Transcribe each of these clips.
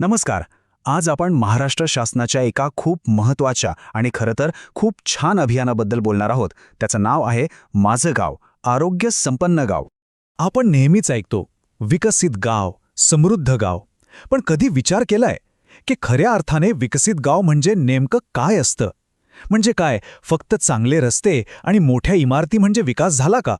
नमस्कार. आज आपण महाराष्ट्र शासनाच्या एका खूप महत्त्वाच्या आणि खरं तर खूप छान अभियानाबद्दल बोलणार आहोत. त्याचं नाव आहे माझं गाव, आरोग्य संपन्न गाव. आपण नेहमीच ऐकतो विकसित गाव, समृद्ध गाव. पण कधी विचार केलाय की खऱ्या अर्थाने विकसित गाव म्हणजे नेमकं काय असतं? म्हणजे काय, फक्त चांगले रस्ते आणि मोठ्या इमारती म्हणजे विकास झाला का?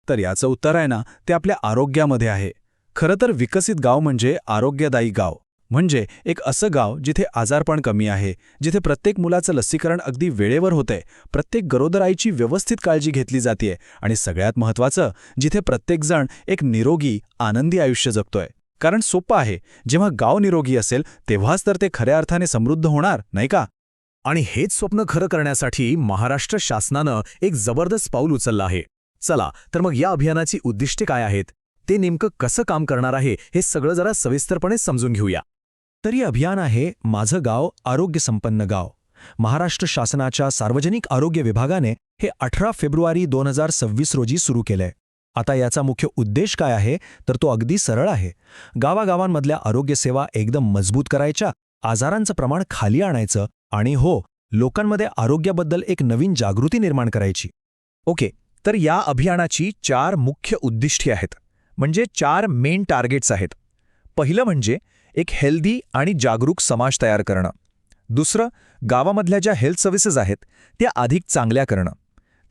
तर याचं उत्तर आहे ना, ते आपल्या आरोग्यामध्ये आहे. खरं तर विकसित गाव म्हणजे आरोग्यदायी गाव. म्हणजे एक असं गाव जिथे आजारपण कमी आहे, जिथे प्रत्येक मुलाचं लसीकरण अगदी वेळेवर होतंय, प्रत्येक गरोदर आईची व्यवस्थित काळजी घेतली जातेय आणि सगळ्यात महत्त्वाचं, जिथे प्रत्येकजण एक निरोगी, आनंदी आयुष्य जगतोय. कारण सोपं आहे, जेव्हा गाव निरोगी असेल तेव्हाच तर ते खऱ्या अर्थाने समृद्ध होणार, नाही का? आणि हेच स्वप्न खरं करण्यासाठी महाराष्ट्र शासनानं एक जबरदस्त पाऊल उचललं आहे. चला तर मग या अभियानाची उद्दिष्टे काय आहेत, ते नेमकं कसं काम करणार आहे, हे सगळं जरा सविस्तरपणे समजून घेऊया. तरी अभियान आहे माझं गाव, आरोग्य संपन्न गाव. महाराष्ट्र शासनाच्या सार्वजनिक आरोग्य विभागाने हे 18 फेब्रुवारी 2026 रोजी सुरू केलंय. आता याचा मुख्य उद्देश काय आहे, तर तो अगदी सरळ आहे. गावागावांमधल्या आरोग्यसेवा एकदम मजबूत करायच्या, आजारांचं प्रमाण खाली आणायचं आणि लोकांमध्ये आरोग्याबद्दल एक नवीन जागृती निर्माण करायची. ओके, तर या अभियानाची 4 मुख्य उद्दिष्टे आहेत, म्हणजे 4 मेन टार्गेट्स आहेत. पहिलं म्हणजे एक हेल्दी आणि जागरूक समाज तयार करणं. दुसरं, गावामधल्या ज्या हेल्थ सर्व्हिसेस आहेत त्या अधिक चांगल्या करणं.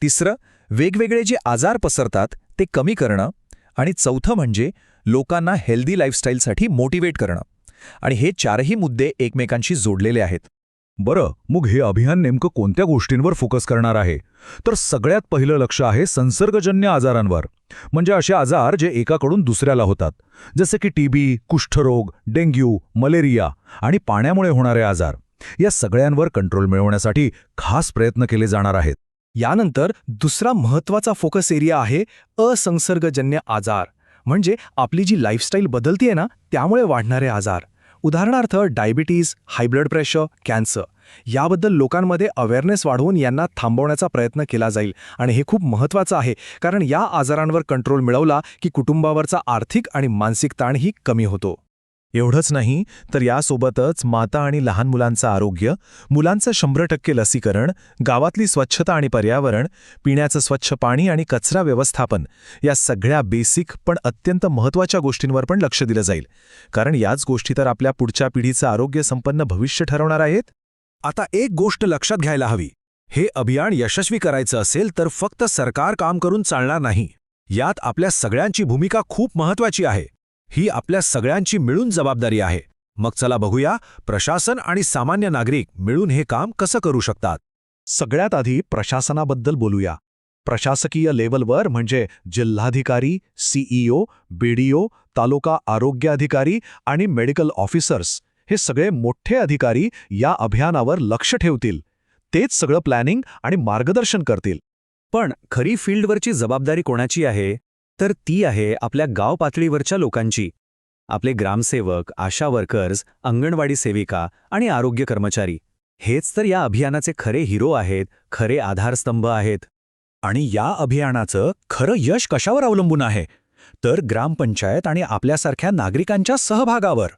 तिसरं, वेगवेगळे जे आजार पसरतात ते कमी करणं. आणि चौथं म्हणजे लोकांना हेल्दी लाईफस्टाईलसाठी मोटिवेट करणं. आणि हे 4ही मुद्दे एकमेकांशी जोडलेले आहेत. बरं, मग हे अभियान नेमकं कोणत्या गोष्टींवर फोकस करणार आहे? तर सगळ्यात पहिलं लक्ष आहे संसर्गजन्य आजारांवर. म्हणजे असे आजार जे एकाकडून दुसऱ्याला होतात, जसे की टीबी, कुष्ठरोग, डेंग्यू, मलेरिया आणि पाण्यामुळे होणारे आजार. या सगळ्यांवर कंट्रोल मिळवण्यासाठी खास प्रयत्न केले जाणार आहेत. यानंतर दुसरा महत्त्वाचा फोकस एरिया आहे असंसर्गजन्य आजार. म्हणजे आपली जी लाईफस्टाईल बदलतीये ना, त्यामुळे वाढणारे आजार. उदाहरणार्थ diabetes, high blood pressure, cancer. याबद्दल लोकांमध्ये अवेअरनेस वाढवून यांना थांबवण्याचा प्रयत्न केला जाईल. आणि हे खूप महत्त्वाचं आहे, कारण या आजारांवर कंट्रोल मिळवला की कुटुंबावरचा आर्थिक आणि मानसिक ताणही कमी होतो. एवढंच नाही, तर यासोबतच माता आणि लहान मुलांचं आरोग्य, मुलांचं 100% लसीकरण, गावातली स्वच्छता आणि पर्यावरण, पिण्याचं स्वच्छ पाणी आणि कचरा व्यवस्थापन, या सगळ्या बेसिक पण अत्यंत महत्त्वाच्या गोष्टींवर पण लक्ष दिलं जाईल. कारण याच गोष्टी तर आपल्या पुढच्या पिढीचं आरोग्य संपन्न भविष्य ठरवणार आहेत. आता एक गोष्ट लक्षात घ्यायला हवी, हे अभियान यशस्वी करायचं असेल तर फक्त सरकार काम करून चालणार नाही. यात आपल्या सगळ्यांची भूमिका खूप महत्त्वाची आहे. ही आपल्या सगळ्यांची मिळून जबाबदारी आहे. मग चला बघूया प्रशासन आणि सामान्य नागरिक मिळून हे काम कसं करू शकतात. सगळ्यात आधी प्रशासनाबद्दल बोलूया. प्रशासकीय लेव्हलवर म्हणजे जिल्हाधिकारी, सीईओ, बीडीओ, तालुका आरोग्य अधिकारी आणि मेडिकल ऑफिसर्स, हे सगळे मोठे अधिकारी या अभियानावर लक्ष ठेवतील. तेच सगळं प्लॅनिंग आणि मार्गदर्शन करतील. पण खरी फील्डवरची जबाबदारी कोणाची आहे? तर ती आहे आपल्या गाव पातळीवरच्या लोकांची. आपले ग्रामसेवक, आशा वर्कर्स, अंगणवाडी सेविका आणि आरोग्य कर्मचारी. हेच तर या अभियानाचे खरे हिरो आहेत, खरे आधारस्तंभ आहेत. आणि या अभियानाचं खरं यश कशावर अवलंबून आहे? तर ग्रामपंचायत आणि आपल्यासारख्या नागरिकांच्या सहभागावर.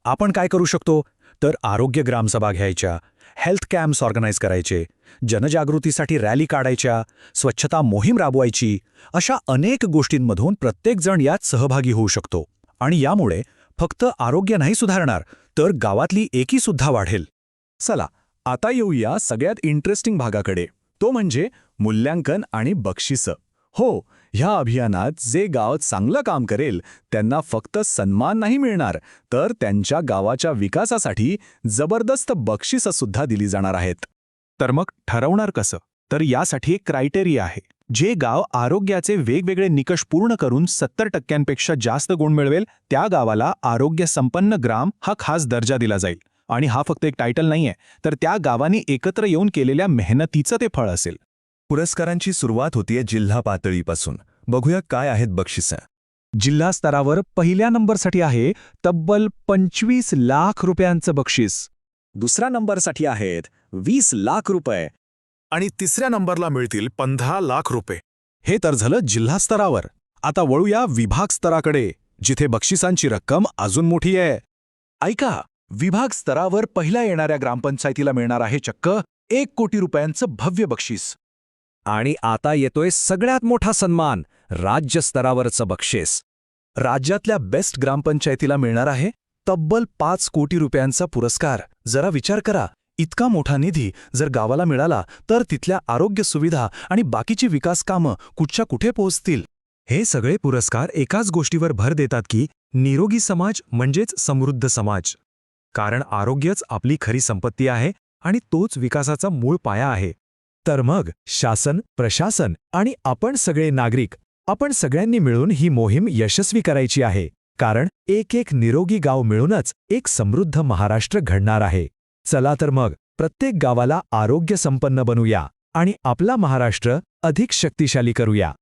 आपण काय करू शकतो? तर आरोग्य ग्रामसभा घ्यायच्या, हेल्थ कॅम्प्स ऑर्गनाईज करायचे, जनजागृतीसाठी रॅली काढायच्या, स्वच्छता मोहीम राबवायची. अशा अनेक गोष्टींमधून प्रत्येकजण यात सहभागी होऊ शकतो. आणि यामुळे फक्त आरोग्य नाही सुधारणार, तर गावातली एकीसुद्धा वाढेल. चला, आता येऊया सगळ्यात इंटरेस्टिंग भागाकडे. तो म्हणजे मूल्यांकन आणि बक्षिसं. हो, ह्या अभियानात जे गाव चांगलं काम करेल त्यांना फक्त सन्मान नाही मिळणार, तर त्यांच्या गावाच्या विकासासाठी जबरदस्त बक्षिसंसुद्धा दिली जाणार आहेत. तर मग ठरवणार कसं? तर यासाठी एक क्रायटेरिया आहे. जे गाव आरोग्याचे वेगवेगळे निकष पूर्ण करून 70% जास्त गुण मिळवेल, त्या गावाला आरोग्य संपन्न ग्राम हा खास दर्जा दिला जाईल. आणि हा फक्त एक टायटल नाहीये, तर त्या गावांनी एकत्र येऊन केलेल्या मेहनतीचं ते फळ असेल. पुरस्कारांची सुरुवात होतीये जिल्हा पातळीपासून. बघूया काय आहेत बक्षिसं. जिल्हा स्तरावर पहिल्या नंबरसाठी आहे तब्बल 25 लाख रुपयांचं बक्षीस. दुसऱ्या नंबरसाठी आहेत 20 लाख रुपये. आणि तिसऱ्या नंबरला मिळतील 15 लाख रुपये. हे तर झालं जिल्हा स्तरावर. आता वळूया विभाग स्तराकडे, जिथे बक्षिसांची रक्कम अजून मोठी आहे. ऐका, विभाग स्तरावर पहिल्या येणाऱ्या ग्रामपंचायतीला मिळणार आहे चक्क 1 कोटी रुपयांचं भव्य बक्षीस. आणि आता येतोय सगळ्यात मोठा सन्मान, राज्य स्तरावरचं बक्षीस. राज्यातल्या बेस्ट ग्रामपंचायतीला मिळणार आहे तब्बल 5 कोटी रुपयांचा पुरस्कार. जरा विचार करा, इतका मोठा निधी जर गावाला मिळाला तर तिथल्या आरोग्य सुविधा आणि बाकीची विकास कामं कुठच्या कुठे पोहोचतील. हे सगळे पुरस्कार एकाच गोष्टीवर भर देतात की निरोगी समाज म्हणजेच समृद्ध समाज. कारण आरोग्यच आपली खरी संपत्ती आहे आणि तोच विकासाचा मूळ पाया आहे. तर मग शासन, प्रशासन आणि आपण सगळे नागरिक, आपण सगळ्यांनी मिळून ही मोहीम यशस्वी करायची आहे. कारण एक निरोगी गाव मिळूनच एक समृद्ध महाराष्ट्र घडणार आहे. चला तर मग प्रत्येक गावाला आरोग्य संपन्न बनवूया आणि आपला महाराष्ट्र अधिक शक्तिशाली करूया.